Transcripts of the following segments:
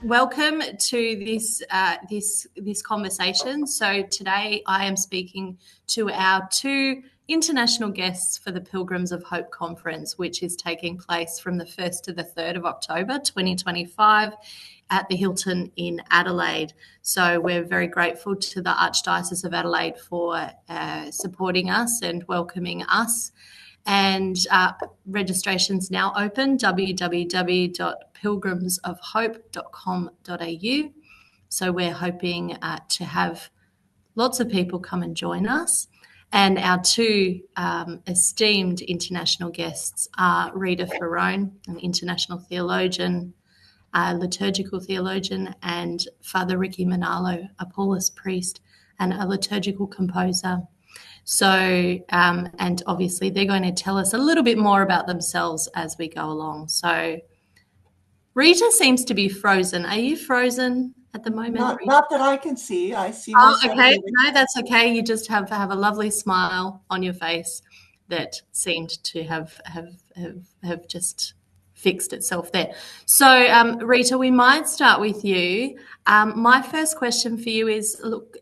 welcome to this conversation. So today I am speaking to our two international guests for the Pilgrims of Hope conference, which is taking place from the 1st to the 3rd of October 2025 at the Hilton in Adelaide. So we're very grateful to the Archdiocese of Adelaide for supporting us and welcoming us. And registration's now open, www.pilgrimsofhope.com.au. So we're hoping to have lots of people come and join us. And our two esteemed international guests are Rita Ferrone, an international theologian, a liturgical theologian, and Father Ricky Manalo, a Paulist priest and a liturgical composer. So, and obviously they're going to tell us a little bit more about themselves as we go along. So Rita seems to be frozen. Are you frozen at the moment? Not that I can see. I see myself. Okay. No, that's okay. You just have a lovely smile on your face that seemed to have just fixed itself there. So, Rita, we might start with you. My first question for you is, look,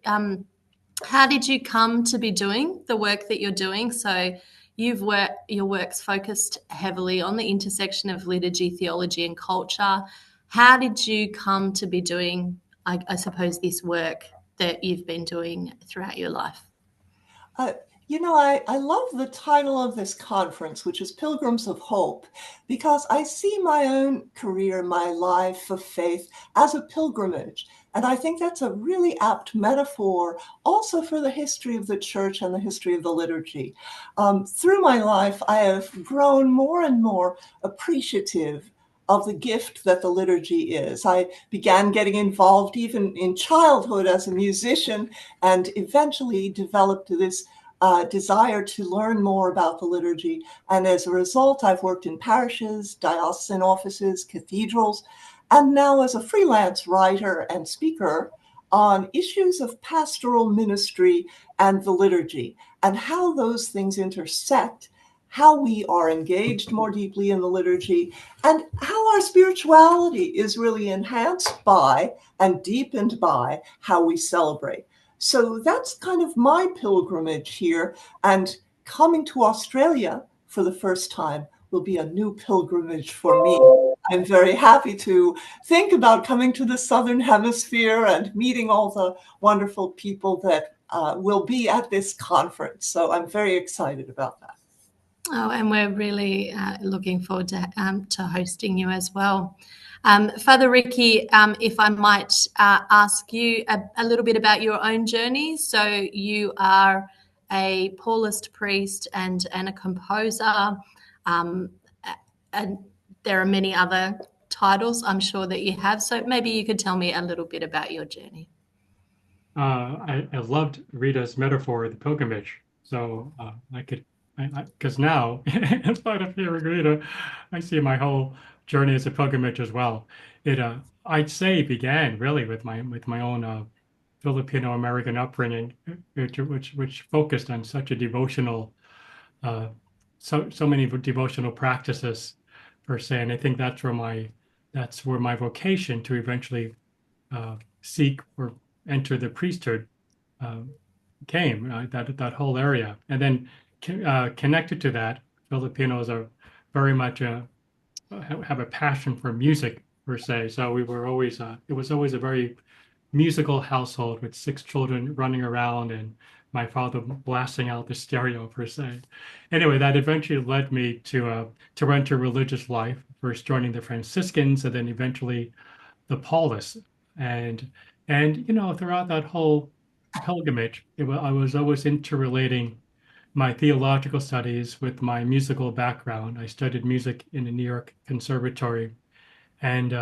how did you come to be doing the work that you're doing? So your work's focused heavily on the intersection of liturgy, theology, and culture. How did you come to be doing, I suppose, this work that you've been doing throughout your life? I love the title of this conference, which is Pilgrims of Hope, because I see my own career, my life of faith as a pilgrimage. And I think that's a really apt metaphor also for the history of the church and the history of the liturgy. Through my life, I have grown more and more appreciative of the gift that the liturgy is. I began getting involved even in childhood as a musician and eventually developed this desire to learn more about the liturgy. And as a result, I've worked in parishes, diocesan offices, cathedrals, and now as a freelance writer and speaker on issues of pastoral ministry and the liturgy and how those things intersect, how we are engaged more deeply in the liturgy, and how our spirituality is really enhanced by and deepened by how we celebrate. So that's kind of my pilgrimage here, and coming to Australia for the first time will be a new pilgrimage for me. I'm very happy to think about coming to the Southern Hemisphere and meeting all the wonderful people that will be at this conference. So I'm very excited about that. Oh, and we're really looking forward to hosting you as well. Father Ricky, if I might ask you a little bit about your own journey. So you are a Paulist priest and a composer, and there are many other titles I'm sure that you have. So maybe you could tell me a little bit about your journey. I loved Rita's metaphor of the pilgrimage. So because now, in spite of hearing Rita, I see my whole journey as a pilgrimage as well. It, I'd say, began really with my own Filipino American upbringing, which focused on such a devotional, so many devotional practices per se, and I think that's where my vocation to eventually seek or enter the priesthood came, that whole area. And then connected to that, Filipinos are very much have a passion for music per se. So we were always it was always a very musical household with 6 children running around and my father blasting out the stereo per se. Anyway, that eventually led me to enter religious life, first joining the Franciscans and then eventually the Paulists. And throughout that whole pilgrimage, I was always interrelating my theological studies with my musical background. I studied music in the New York Conservatory, and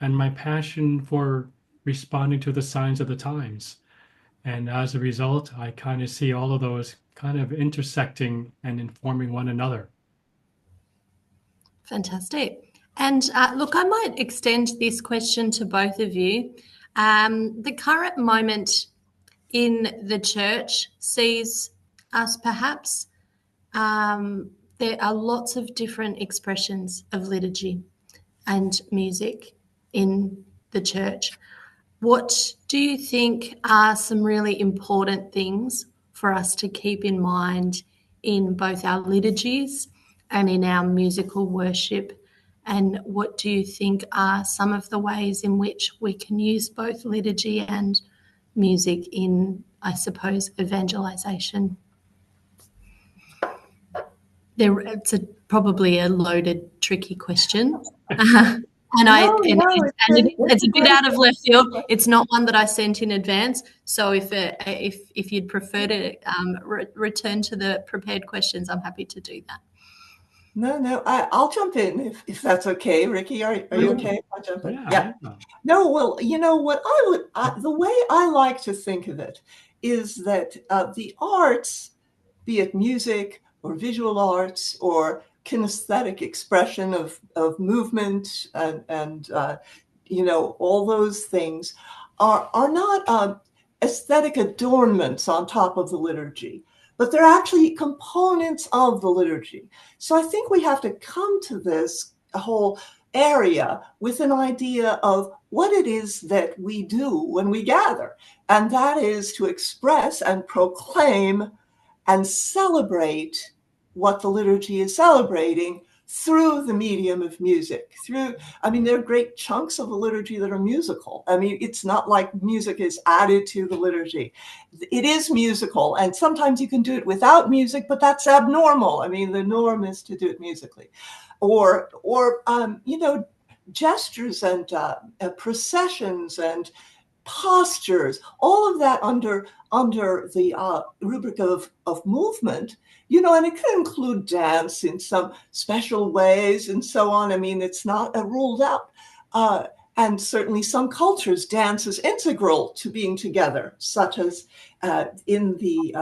my passion for responding to the signs of the times. And as a result, I kind of see all of those kind of intersecting and informing one another. Fantastic. And look, I might extend this question to both of you. The current moment in the church sees us perhaps, there are lots of different expressions of liturgy and music in the church. What do you think are some really important things for us to keep in mind in both our liturgies and in our musical worship? And what do you think are some of the ways in which we can use both liturgy and music in, I suppose, evangelization? It's probably a loaded, tricky question. It's a bit out of left field. It's not one that I sent in advance. So if you'd prefer to return to the prepared questions, I'm happy to do that. No, I'll jump in if that's okay. Ricky, are you okay if I jump in? Yeah. No, well, you know what the way I like to think of it is that the arts, be it music or visual arts or kinesthetic expression of movement and all those things are not aesthetic adornments on top of the liturgy, but they're actually components of the liturgy. So I think we have to come to this whole area with an idea of what it is that we do when we gather, and that is to express and proclaim and celebrate what the liturgy is celebrating through the medium of music. There are great chunks of the liturgy that are musical. I mean, it's not like music is added to the liturgy. It is musical, and sometimes you can do it without music, but that's abnormal. I mean, the norm is to do it musically. Or gestures and processions and postures, all of that under the rubric of movement, and it can include dance in some special ways and so on. I mean, it's not ruled out. And certainly some cultures, dance is integral to being together, such as in the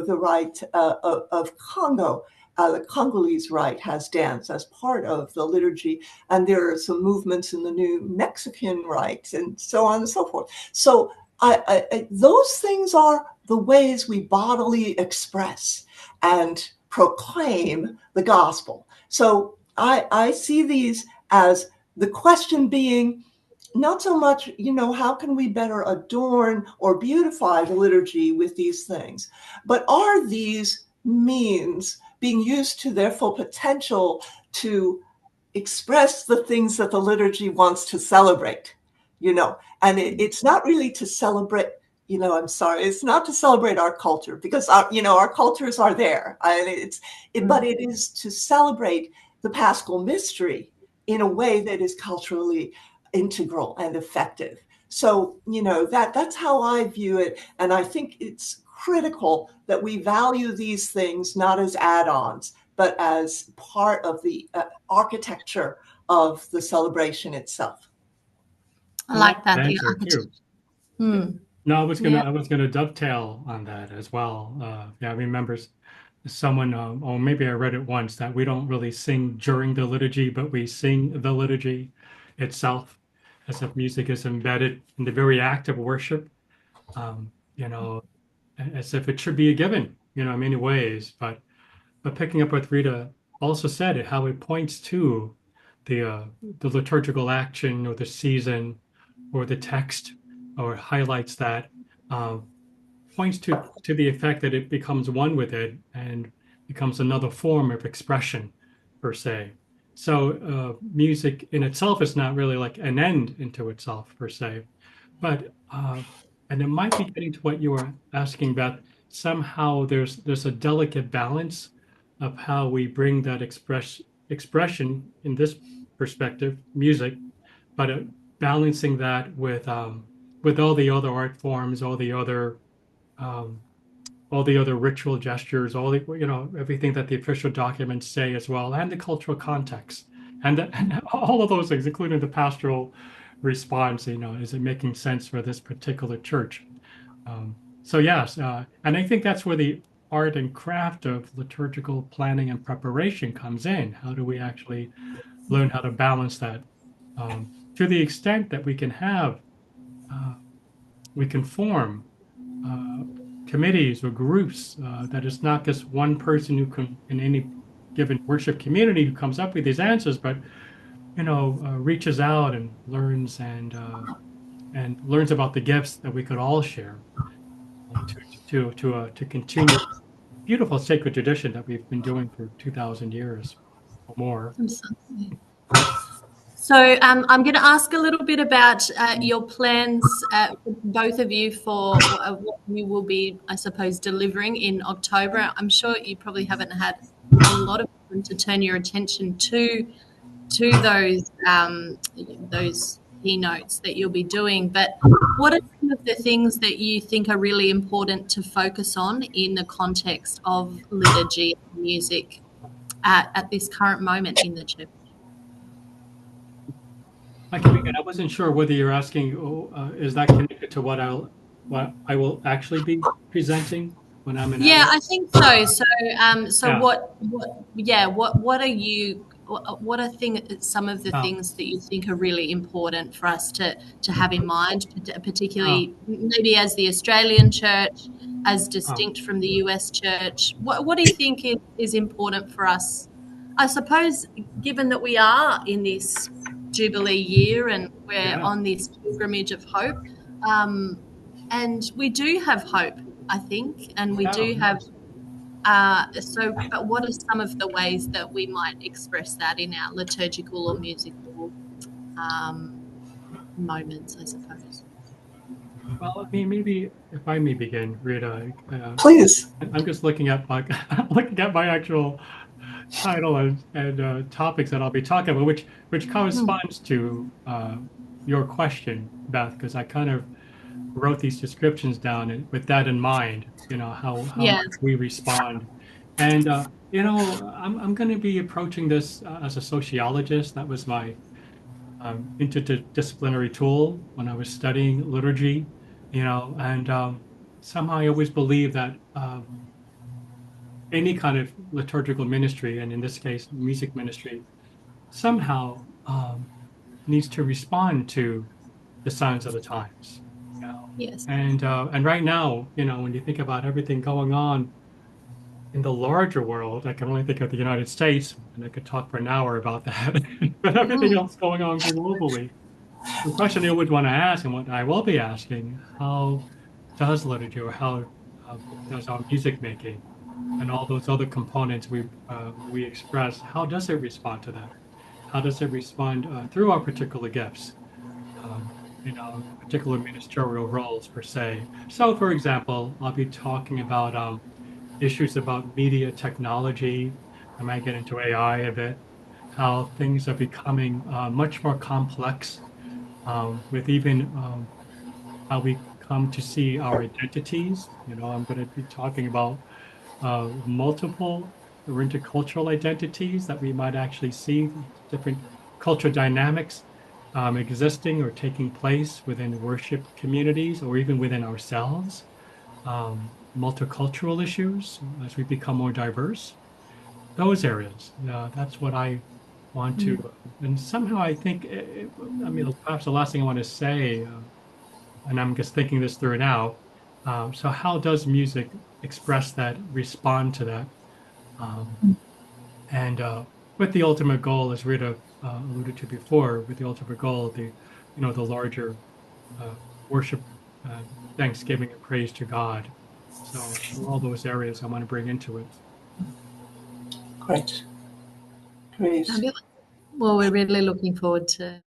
rite of Congo. The Congolese rite has dance as part of the liturgy, and there are some movements in the New Mexican rite, and so on and so forth. So those things are the ways we bodily express and proclaim the gospel. So I see these as the question being not so much, how can we better adorn or beautify the liturgy with these things, but are these means being used to their full potential to express the things that the liturgy wants to celebrate, and it's not really to celebrate, it's not to celebrate our culture, because our cultures are there. But it is to celebrate the Paschal mystery in a way that is culturally integral and effective. So, that's how I view it. And I think it's critical that we value these things not as add-ons, but as part of the architecture of the celebration itself. I like that. Answer too. No, I was gonna dovetail on that as well. I remember someone, or maybe I read it once, that we don't really sing during the liturgy, but we sing the liturgy itself, as if music is embedded in the very act of worship. As if it should be a given, in many ways. But picking up what Rita also said, how it points to the liturgical action or the season or the text, or highlights that, points to the effect that it becomes one with it and becomes another form of expression, per se. So music in itself is not really like an end into itself, per se, but and it might be getting to what you were asking about. Somehow there's a delicate balance of how we bring that expression in this perspective, music, but balancing that with all the other art forms, all the other ritual gestures, everything that the official documents say as well, and the cultural context, and all of those things, including the pastoral response. Is it making sense for this particular church? So yes, and I think that's where the art and craft of liturgical planning and preparation comes in. How do we actually learn how to balance that, to the extent that we can form committees or groups, that it's not just one person who can, in any given worship community, who comes up with these answers, but reaches out and learns and learns about the gifts that we could all share to continue beautiful sacred tradition that we've been doing for 2,000 years or more. Absolutely. So I'm going to ask a little bit about your plans, both of you, for what you will be, I suppose, delivering in October. I'm sure you probably haven't had a lot of time to turn your attention to those keynotes that you'll be doing. But what are some of the things that you think are really important to focus on in the context of liturgy and music at this current moment in the church? I wasn't sure whether you're asking, is that connected to what I will actually be presenting when I'm in Yeah, Adelaide? I think so. So Yeah. what are you? What are some of the Oh, things that you think are really important for us to have in mind, oh, particularly maybe as the Australian church, as oh, distinct from the US church? What do you think is important for us? I suppose, given that we are in this Jubilee year and we're yeah. on this pilgrimage of hope, and we do have hope, I think, and we Yeah, do have. yes. But what are some of the ways that we might express that in our liturgical or musical moments, I suppose? Well, I mean, maybe if I may begin, Rita, Please. I'm just looking at my looking at my actual title and topics that I'll be talking about, which Mm. corresponds to your question, Beth, because I kind of wrote these descriptions down and with that in mind, how Yeah. much we respond. And I'm going to be approaching this as a sociologist. That was my interdisciplinary tool when I was studying liturgy, and somehow I always believe that any kind of liturgical ministry, and in this case, music ministry, somehow needs to respond to the signs of the times. Yes. And right now, when you think about everything going on in the larger world, I can only think of the United States, and I could talk for an hour about that, but everything Mm. else going on globally. The question I always want to ask, and what I will be asking, how does liturgy, or how does our music making and all those other components we express, how does it respond to that? How does it respond through our particular gifts, particular ministerial roles per se? So, for example, I'll be talking about issues about media technology. I might get into AI a bit, how things are becoming much more complex with even how we come to see our identities. I'm going to be talking about multiple or intercultural identities that we might actually see, different cultural dynamics existing or taking place within worship communities or even within ourselves. Multicultural issues as we become more diverse. Those areas, that's what I want to, Mm. and somehow I think, I mean, perhaps the last thing I want to say, and I'm just thinking this through now. So how does music express that, respond to that? Um, and with the ultimate goal, as Rita alluded to before, with the ultimate goal, the larger uh, worship, uh, thanksgiving and praise to God. So all those areas I want to bring into it. Great. Great. Fabulous. Well, we're really looking forward to